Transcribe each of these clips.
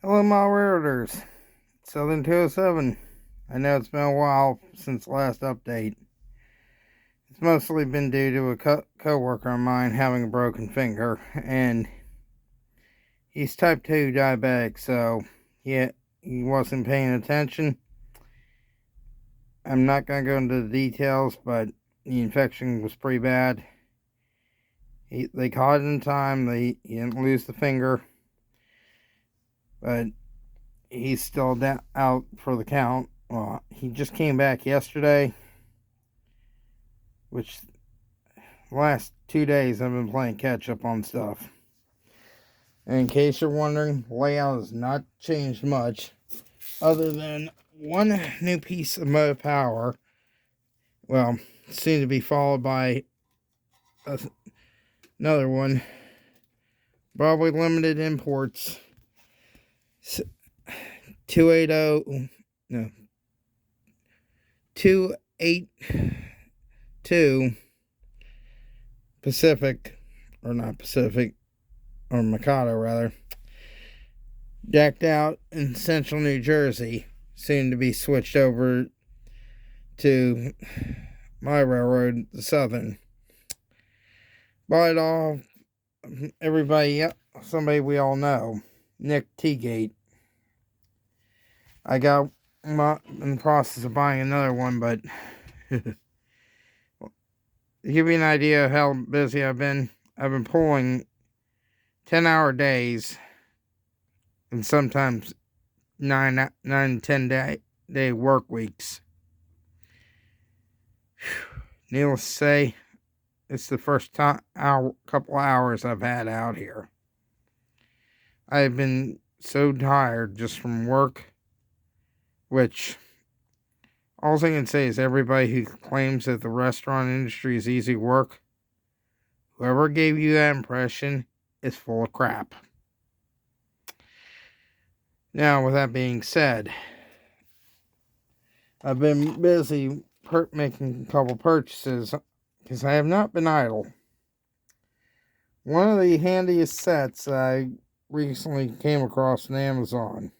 Hello, my Redditors. Southern 207. I know it's been a while since the last update. It's mostly been due to a co-worker of mine having a broken finger, and he's type 2 diabetic, so he wasn't paying attention. I'm not going to go into the details, but the infection was pretty bad. They caught it in time. He didn't lose the finger, but he's still out for the count. He just came back yesterday, which the last 2 days I've been playing catch up on stuff. And in case you're wondering, the layout has not changed much, other than one new piece of motive power. Well, soon to be followed by another one. Probably limited imports. 282 Pacific, or not Pacific, or Mikado rather, decked out in central New Jersey, soon to be switched over to my railroad, the Southern. Bought it all, somebody we all know, Nick Teagate. I got in the process of buying another one, but to give you an idea of how busy I've been pulling 10-hour days and sometimes 9 to 10 day work weeks. Needless to say, it's the first couple hours I've had out here. I've been so tired just from work, which all I can say is everybody who claims that the restaurant industry is easy work, whoever gave you that impression is full of crap. Now, with that being said, I've been busy making a couple purchases because I have not been idle. One of the handiest sets I recently came across on Amazon.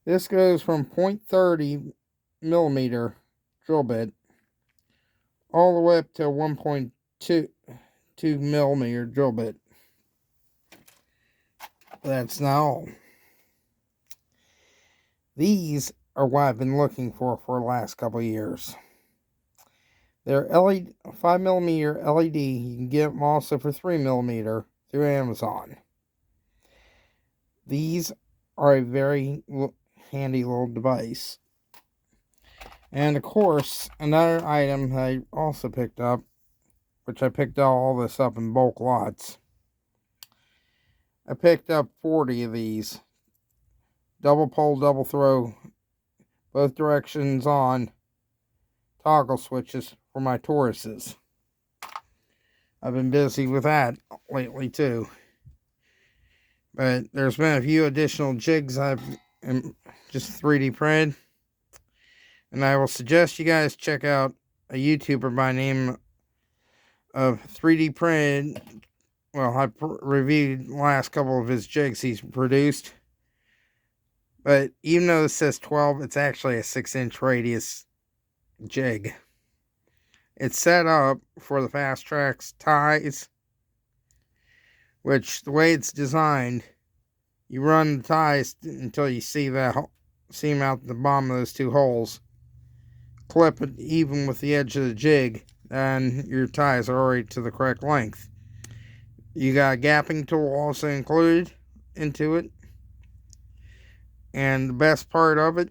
This goes from .30 millimeter drill bit all the way up to 1.2 millimeter drill bit. That's not all. These are what I've been looking for the last couple of years. They're 5mm LED. You can get them also for 3mm through Amazon. These are a very handy little device. And of course, another item that I also picked up, which I picked all this up in bulk lots. I picked up 40 of these. Double pole, double throw, both directions on toggle switches for my Tauruses. I've been busy with that lately too. But there's been a few additional jigs I've just 3D printed. And I will suggest you guys check out a YouTuber by name of 3D printed. Well, I reviewed the last couple of his jigs he's produced. But even though it says 12, it's actually a 6-inch radius jig. It's set up for the Fast Tracks ties, which the way it's designed, you run the ties until you see them out the bottom of those two holes. Clip it even with the edge of the jig, and your ties are already to the correct length. You got a gapping tool also included into it. And the best part of it,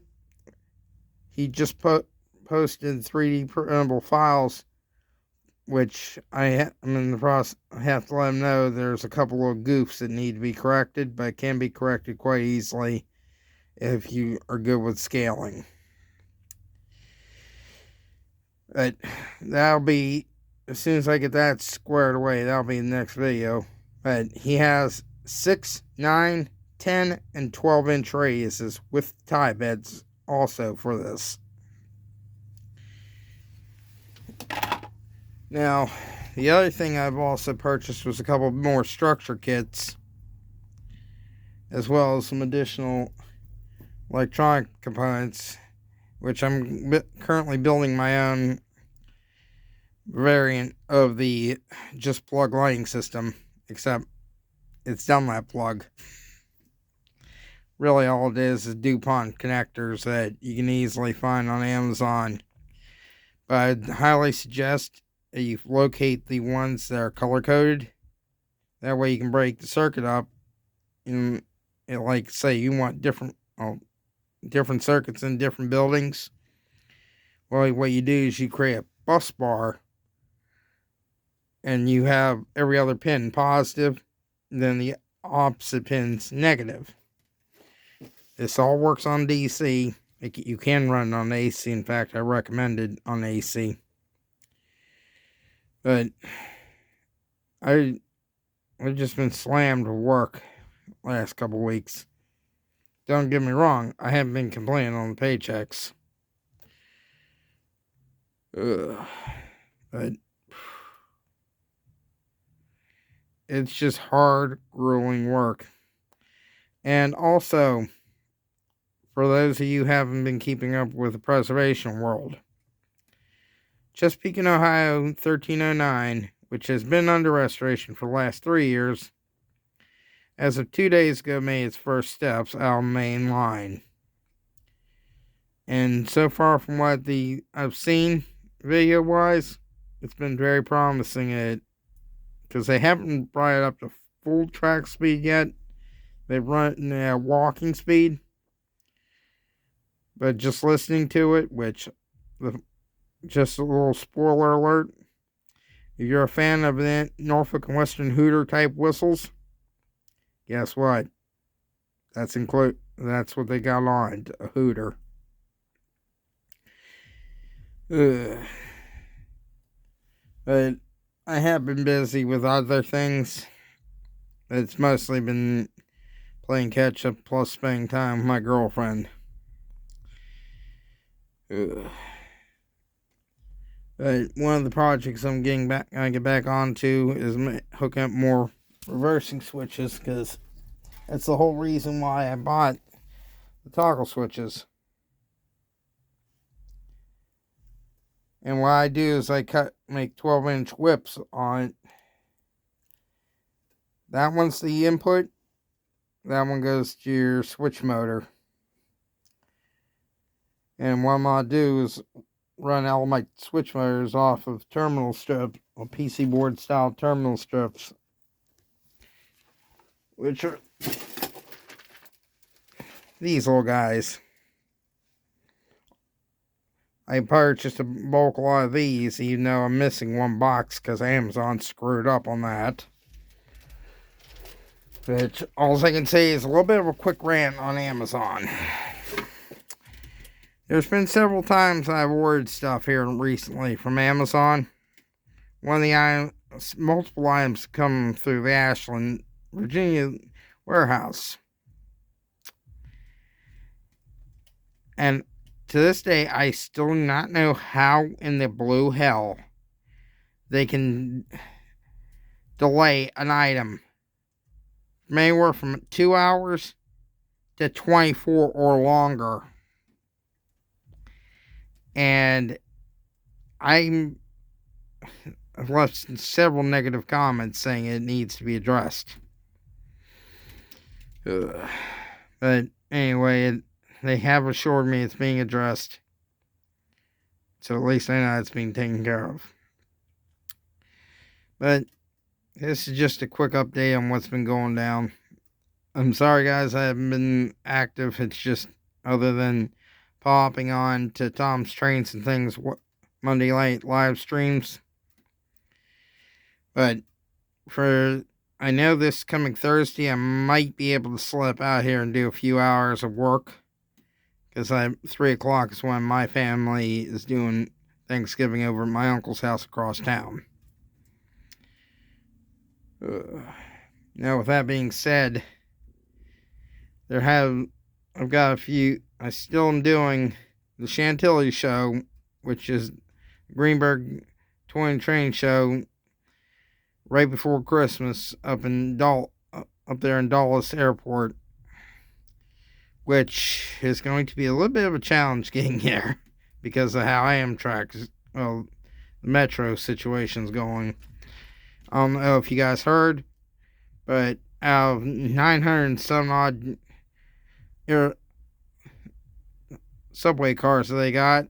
he just posted 3D Printable Files, which I'm in the process. I have to let him know there's a couple of goofs that need to be corrected, but it can be corrected quite easily if you are good with scaling. But that'll be, as soon as I get that squared away, that'll be the next video. But he has 6, 9, 10, and 12-inch radiuses with tie beds also for this. Now, the other thing I've also purchased was a couple more structure kits. as well as some additional electronic components, which I'm currently building my own variant of the just plug lighting system, except it's Dunlap plug. Really all it is DuPont connectors that you can easily find on Amazon. But I'd highly suggest that you locate the ones that are color coded. That way you can break the circuit up. And like say you want different circuits in different buildings. Well, what you do is you create a bus bar, and you have every other pin positive, and then the opposite pin's negative. This all works on DC. You can run it on AC. In fact, I recommend it on AC. But I've just been slammed with work last couple weeks. Don't get me wrong, I haven't been complaining on the paychecks. But it's just hard, grueling work. And also, for those of you who haven't been keeping up with the preservation world, Chesapeake, Ohio 1309, which has been under restoration for the last 3 years, as of 2 days ago made its first steps out on the main line. And so far from what I've seen video-wise, it's been very promising, because they haven't brought it up to full track speed yet. They've run at walking speed. But just listening to it, just a little spoiler alert, if you're a fan of the Norfolk and Western Hooter type whistles, guess what? That's what they got on, a Hooter. But I have been busy with other things. It's mostly been playing catch up plus spending time with my girlfriend. But one of the projects I get back onto is hooking up more reversing switches, because that's the whole reason why I bought the toggle switches. And what I do is I make 12-inch whips on it. That one's the input. That one goes to your switch motor. And what I'm going to do is run all my switch motors off of terminal strips, or PC board style terminal strips, which are these little guys. I purchased a bulk lot of these, even though I'm missing one box because Amazon screwed up on that. Which, all I can say is a little bit of a quick rant on Amazon. There's been several times I've ordered stuff here recently from Amazon. One of the multiple items come through the Ashland, Virginia warehouse. And to this day, I still do not know how in the blue hell they can delay an item from anywhere from 2 hours to 24 or longer. And I've left several negative comments saying it needs to be addressed. But anyway, they have assured me it's being addressed. So at least I know it's being taken care of. But this is just a quick update on what's been going down. I'm sorry guys, I haven't been active. It's just, other than popping on to Tom's Trains and Things Monday night live streams. But I know this coming Thursday, I might be able to slip out here and do a few hours of work. Because 3 o'clock is when my family is doing Thanksgiving over at my uncle's house across town. Now, with that being said, I've got a few. I still am doing the Chantilly show, which is Greenberg Toy and Train show, right before Christmas up there in Dulles Airport. which is going to be a little bit of a challenge getting here because of how Amtrak's, well, the metro situation's going. I don't know if you guys heard, but out of 900 and some odd subway cars that they got,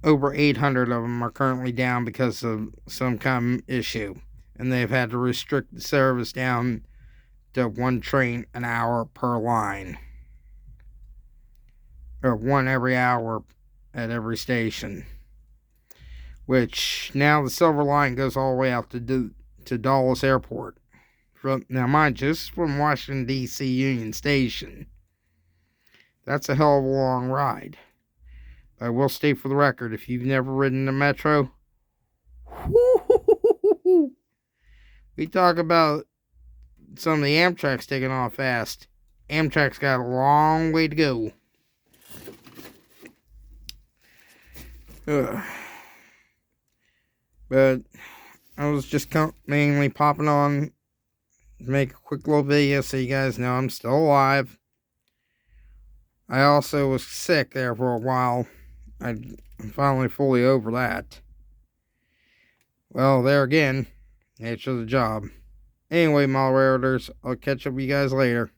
over 800 of them are currently down because of some kind of issue. And they've had to restrict the service down to 1 train an hour per line. Or 1 every hour at every station. Which, now the Silver Line goes all the way out to Dulles Airport. Now, mind you, this is from Washington, D.C. Union Station. That's a hell of a long ride. I will state for the record, if you've never ridden the Metro, we talk about some of the Amtrak's taking off fast. Amtrak's got a long way to go. But I was just mainly popping on to make a quick little video so you guys know I'm still alive. I also was sick there for a while. I'm finally fully over that. Well, there again, nature of the job. Anyway, my raiders, I'll catch up with you guys later.